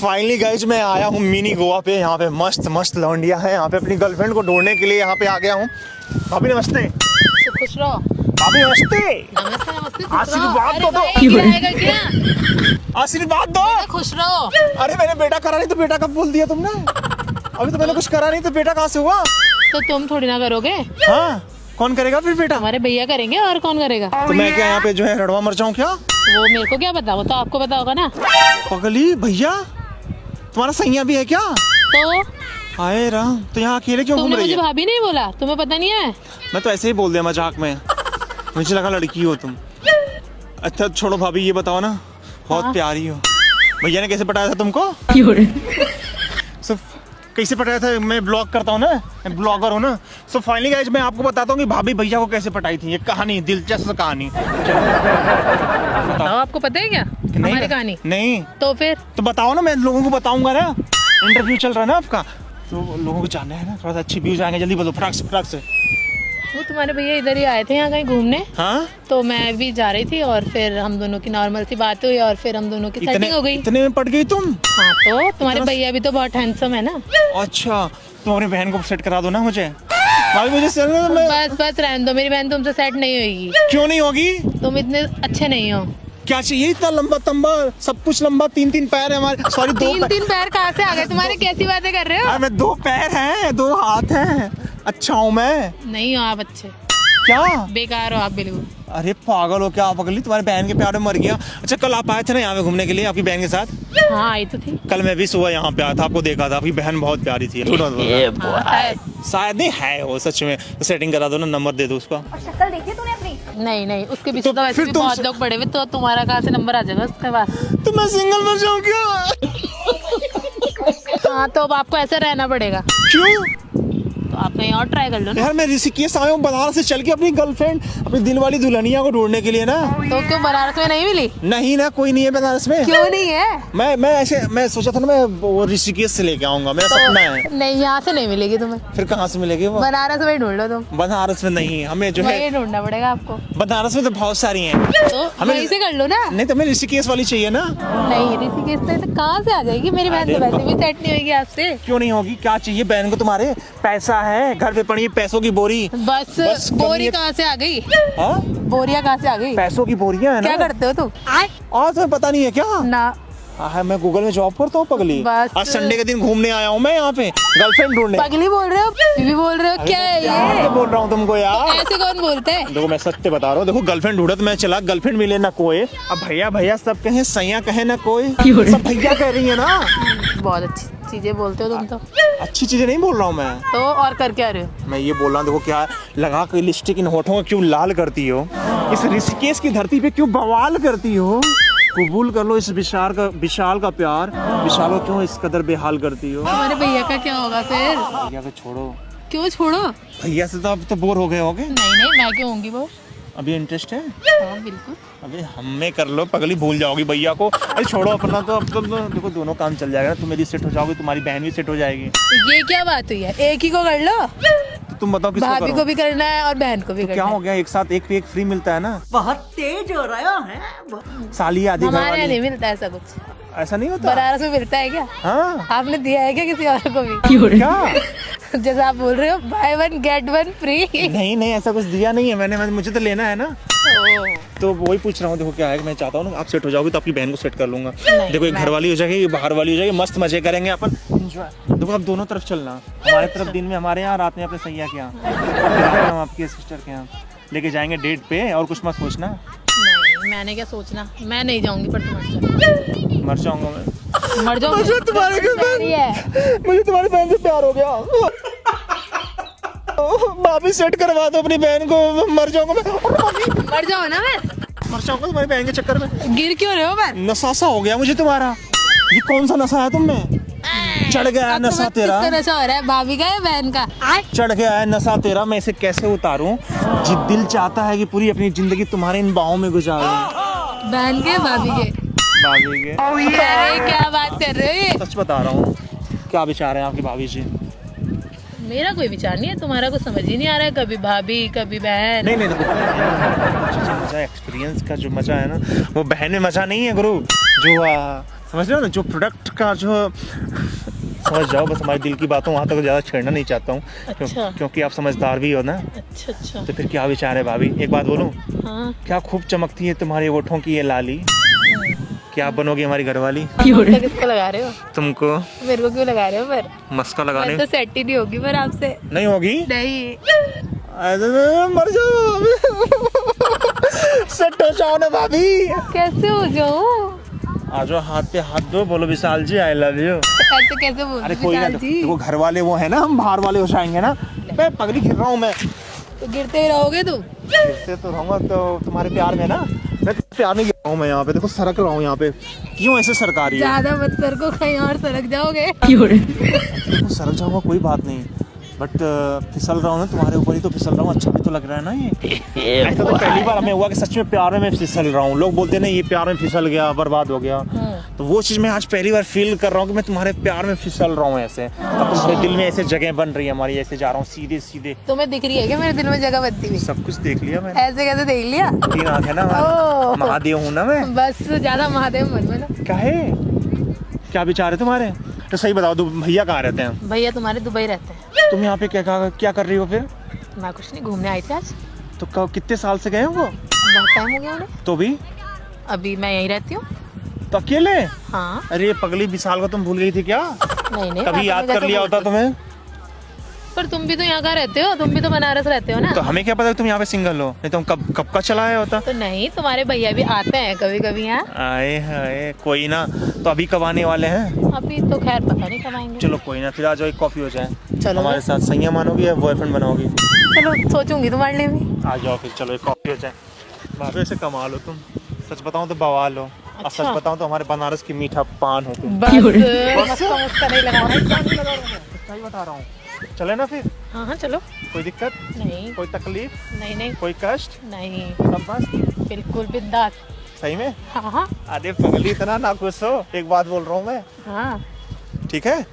Finally guys मैं आया हूँ मिनी गोवा पे। यहाँ पे मस्त मस्त लौंडिया है। यहाँ पे अपनी गर्लफ्रेंड को ढूंढने के लिए यहाँ पे आ गया हूँ। भाभी नमस्ते। खुश रहो। भाभी नमस्ते। नमस्ते नमस्ते। आशीर्वाद दो। आशीर्वाद दो। खुश रहो। अरे मैंने बेटा करा नहीं तो बेटा कब बोल दिया तुमने? अभी तो मैंने कुछ करा नहीं तो बेटा कहाँ से हुआ? तो तुम थोड़ी ना करोगे। हाँ कौन करेगा फिर बेटा? हमारे भैया करेंगे और कौन करेगा। तो मैं क्या यहाँ पे जो है रड़वा मर जाऊँ क्या? वो मेरे को क्या पता, वो तो आपको पता होगा ना। पगली भैया तुम्हारा सैया भी है क्या? तो हाय राम, तो यहाँ अकेले क्यों घूम तुमने रही मुझे है? भाभी नहीं बोला, तुम्हें पता नहीं है। मैं तो ऐसे ही बोल दिया मजाक में, मुझे लगा लड़की हो तुम। अच्छा छोड़ो भाभी, ये बताओ ना, बहुत प्यारी हो। भैया ने कैसे पटाया था तुमको? सो कैसे पटाया था? मैं ब्लॉग करता हूँ ना, मैं ब्लॉगर हूँ ना। सो फाइनली गाइस मैं आपको बताता हूँ कि भाभी भैया को कैसे पटाई थी। ये कहानी, दिलचस्प कहानी। बताओ, आपको पता है क्या हमारी कहानी? नहीं तो फिर तो बताओ ना, मैं लोगों को बताऊंगा ना। इंटरव्यू चल रहा है ना आपका, तो लोगों को जानना है ना, थोड़ा सा अच्छी व्यूज आएंगे। जल्दी बोलो, फटाक से फटाक से। वो तुम्हारे भैया इधर ही आए थे यहाँ कहीं घूमने। हाँ तो मैं भी जा रही थी और फिर हम दोनों की नॉर्मल सी बात हुई और फिर हम दोनों की सेटिंग हो गई। इतने में पट गई तुम? हाँ तो तुम्हारे भैया भी तो बहुत हैंडसम है ना। अच्छा तुम अपनी बहन को सेट करा दो ना मुझे। भाभी मुझे बस बस रहने दो, मेरी बहन तुमसे सेट नहीं होगी। क्यों नहीं होगी? तुम इतने अच्छे नहीं हो। क्या चाहिए इतना लंबा तंबा, सब कुछ लंबा, 3-3 पैर है हमारे। सॉरी, तीन पैर कहाँ से आ गए तुम्हारे? कैसी बातें कर रहे हो? मैं 2 पैर हैं, 2 हाथ हैं। अच्छा हूँ मैं? नहीं हो आप अच्छे, क्या बेकार हो आप बिल्कुल। अरे पागल हो क्या पगली? तुम्हारी बहन के प्यार में मर गया। अच्छा कल आप आए थे ना यहाँ पे घूमने के लिए आपकी बहन के साथ? हाँ आई तो थी। कल मैं भी सुबह यहाँ पे आया था, आपको देखा था। आपकी बहन बहुत प्यारी थी। शायद नहीं है वो सच में। तो सेटिंग करा दो ना, नंबर दे दो उसका। शक्ल देखी तूने अपनी? नहीं नहीं, उसके पीछे तो वैसे फिर भी तुम बहुत लोग पड़े हुए, तो तुम्हारा कहाँ से नंबर आ जाएगा उसके पास? तो मैं सिंगल मर जाऊँ क्या? हाँ तो अब आपको ऐसा रहना पड़ेगा। क्यों? तो आप कहीं और ट्राई कर लो ना। यार मैं ऋषिकेश आया हूँ बनारस से चल के अपनी गर्लफ्रेंड, अपनी दिल वाली दुल्हनिया को ढूंढने के लिए ना। तो क्यों बनारस में नहीं मिली? नहीं ना, कोई नहीं है बनारस में। क्यों नहीं है? मैं सोचा था ना, मैं वो ऋषिकेश से लेके आऊंगा, मेरा सपना है। नहीं, यहाँ से नहीं मिलेगी तुम्हें। फिर कहाँ से मिलेगी वो? बनारस में ढूंढ लो तुम। बनारस में नहीं, हमें जो है वही ढूंढना पड़ेगा आपको। बनारस में तो बहुत सारी हैं। तो हमें वहीं से कर लो ना। नहीं तो हमें ऋषिकेश वाली चाहिए ना। नहीं, ऋषिकेश से तो कहाँ से आ जाएगी? मेरी बहन तो वैसे भी सेट नहीं होगी आपसे। क्यों नहीं होगी? क्या चाहिए बहन को तुम्हारे? पैसा है, घर पे पड़ी पैसों की बोरी। बस बोरी कहाँ से आ गई? हाँ बोरिया कहाँ से आ गई? पैसों की बोरियां है ना। क्या करते हो तुम? और तुम्हें पता नहीं है क्या? ना मैं गूगल में जॉब करता हूँ पगली। बस। आज संडे के दिन घूमने आया हूँ मैं यहाँ पे गर्लफ्रेंड ढूंढने। पगली बोल रहे हो? बीवी बोल रहे हो? क्या है ये? बोल रहा हूँ तुमको यार। ऐसे कौन बोलते हैं? देखो मैं सत्य बता रहा हूँ। देखो गर्लफ्रेंड ढूंढा तो मैं चला, गर्लफ्रेंड मिले ना कोई। अब भैया भैया सब कहे, सैया कहे ना कोई, सब भैया कह रही है ना। बहुत अच्छी चीजें बोलते हो तुम तो। अच्छी चीजें नहीं बोल रहा हूँ मैं। तो और कर क्या रहे हो? मैं ये बोल रहा हूँ, देखो क्या लगा के लिपस्टिक इन होठों को क्यों लाल करती हो? इस ऋषिकेश की धरती पे क्यों बवाल करती हो? कबूल कर लो इस विशाल का प्यार। विशाल को क्यों इस कदर बेहाल करती हो? तुम्हारे भैया का क्या होगा फिर? भैया को छोड़ो। क्यों छोड़ो? भैया से तो अब तो बोर हो गए होगे। नहीं मैं क्यों होंगी वो? अभी इंटरेस्ट है? हाँ बिल्कुल। अबे हमें कर लो पगली, भूल जाओगी भैया को। अरे छोड़ो अपना तो, अब तो देखो दोनों काम चल जाएगा ना। तुम मेरी सेट हो जाओगी, तुम्हारी बहन भी सेट हो जाएगी। ये क्या बात हुई है? एक ही को कर लो। तो तुम बताओ किसको भाभी करो? को भी करना है और बहन को भी करना क्या है। हो गया, एक साथ एक पे एक फ्री मिलता है ना। बहुत तेज हो रहा है। साली आधी हमारे यहाँ घरवाली। नहीं मिलता ऐसा कुछ। ऐसा नहीं होता? बनारस में मिलता है क्या? हाँ आपने दिया है क्या किसी और को भी? क्या? जैसे आप बोल रहे हो बाय 1 गेट 1 फ्री। नहीं ऐसा कुछ दिया नहीं है मैंने, मुझे तो लेना है ना। तो वही पूछ रहा हूँ। देखो क्या है कि मैं चाहता हूँ ना, आप सेट हो जाओगे तो आपकी बहन को सेट कर लूंगा। देखो एक घर वाली हो जाएगी, बाहर वाली हो जाएगी, मस्त मजे करेंगे अपन, एंजॉय। देखो आप दोनों तरफ चलना, हमारे तरफ दिन में हमारे यहाँ, रात में अपने सैया के यहाँ, हम आपके सिस्टर के यहाँ लेके जाएंगे डेट पे। और कुछ मत सोचना। नहीं मैंने क्या सोचना, मैं नहीं जाऊंगी पर तुम मर जाऊंगा मैं। मर जाओ। मुझे तुम्हारी बहन से प्यार हो गया। भाभी सेट करवा दो अपनी बहन को, मर जाऊंगा मैं। मर जाओ ना। मैं मर जाऊंगा तुम्हारी बहन के चक्कर में। गिर क्यों रहे हो? मैं नशा सा हो गया मुझे तुम्हारा। ये कौन सा नशा है तुम में? चढ़ गया है नशा तेरा। किसका नशा हो रहा है? भाभी का या बहन का? चढ़ गया है नशा तेरा। मैं इसे कैसे उतारूं? जी दिल चाहता है कि पूरी अपनी जिंदगी तुम्हारे इन बाहों में गुजारूं। बहन के भाभी के? भाभी के। अरे क्या बात कर रहे हो? ये सच बता रहा हूँ। क्या विचार है आपकी भाभी जी? मेरा कोई विचार नहीं है, तुम्हारा कुछ समझ ही नहीं आ रहा है। कभी भाभी कभी बहन। नहीं मजा, एक्सपीरियंस का जो मजा है ना, वो बहन में मजा नहीं है गुरु। जो समझ रहे हो ना, जो प्रोडक्ट का जो समझ जाओ, बस हमारे दिल की बातों वहाँ तक ज़्यादा छेड़ना नहीं चाहता हूँ। अच्छा। क्योंकि आप समझदार भी हो ना। अच्छा अच्छा। तो फिर क्या विचार है भाभी, एक बात बोलूँ? हाँ। क्या खूब चमकती है तुम्हारे होठों की ये लाली। क्या आप बनोगी हमारी घरवाली? मस्का किसको लगा रहे हो? तुमको। मेरे को क्यों लगा रहे हो? पर मस्का लगाने मैं तो सेट ही नहीं होगी पर आपसे। नहीं होगी? नहीं। मर जाओ। सेट हो जाओ ना भाभी। कैसे हो जाऊं? आ जाओ, हाथ पे हाथ दो, बोलो विशाल जी आई लव यू। ऐसे कैसे बोल? अरे कोई ना, विशाल जी देखो घर वाले वो है ना, हम बाहर वाले हो जाएंगे ना। मैं पगली गिर रहा हूँ मैं। तो गिरते ही रहोगे तुम। गिरते तो रहूंगा तो तुम्हारे प्यार में ना। मैं प्यार नहीं गिर रहा हूँ मैं, यहाँ पे देखो सरक रहा हूँ यहाँ पे। क्यों ऐसे सरकारी है? ज्यादा मत सर को, कहीं और सरक जाओगे। देखो सरक जाऊंगा कोई बात नहीं, बट फिसल रहा हूँ ना तुम्हारे ऊपर ही तो फिसल रहा हूँ। अच्छा भी तो लग रहा है ना ये। ऐसा तो पहली बार हमें हुआ कि सच में प्यार में मैं फिसल रहा हूँ। लोग बोलते हैं ना ये प्यार में फिसल गया, बर्बाद हो गया। तो वो चीज़ मैं आज पहली बार फील कर रहा हूँ कि मैं तुम्हारे प्यार में फिसल रहा हूँ ऐसे। अब तुम्हारे दिल में ऐसे जगह बन रही है हमारी, ऐसे जा रहा हूँ सीधे सीधे। तुम्हें दिख रही है क्या मेरे दिल में जगह बनती हुई? सब कुछ देख लिया मैंने। ऐसे कैसे देख लिया? 3 आँख है ना ओह। महादेव हूँ ना मैं। बस ज्यादा महादेव मत बनो। क्या है, क्या विचार है तुम्हारे? तो सही बताओ, भैया कहाँ रहते हैं? भैया तुम्हारे दुबई रहते हैं। तुम यहाँ पे क्या कर रही हो फिर? मैं कुछ नहीं, घूमने आई थी आज। तो कितने साल से गए हो वो? बहुत टाइम हो गया उन्हें। तो भी अभी मैं यहीं रहती हूँ। तो अकेले? हाँ। अरे पगली, विशाल को तुम भूल गई थी क्या? नहीं नहीं, कभी याद कर लिया होता तुम्हें? पर तुम भी तो यहाँ का रहते हो, तुम भी तो बनारस रहते हो ना। तो हमें क्या पता तुम यहाँ पे सिंगल हो, नहीं तो हम कब का चला आया होता। तो नहीं, तुम्हारे भैया भी आते हैं कभी कभी यहाँ। आए हाय, कोई ना। तो अभी कब आने वाले हैं? अभी तो खैर पता नहीं कब आएंगे। चलो कोई ना, फिर आ जाओ, एक कॉफी हो जाए। चलो हमारे साथ सैया मानोगी या बॉयफ्रेंड बनाओगी? चलो, सोचूंगी तुम्हारे लिए भी। आ जाओ फिर, चलो एक कॉफी हो जाए। भाभी से कमाल हो तुम, सच बताऊं तो बवाल हो। और अच्छा। सच बताऊं तो हमारे बनारस की मीठा पान हो तुम। बस मस्का नहीं लगाना। सही बता रहा हूँ। चले ना फिर? हाँ हाँ चलो। कोई दिक्कत? नहीं कोई तकलीफ? नहीं नहीं कोई कष्ट? नहीं, सब बस? बिल्कुल बिंदास। सही में? हाँ हाँ अरे पगली, इतना ना खुश हो, एक बात बोल रहा हूँ मैं। हाँ। ठीक है?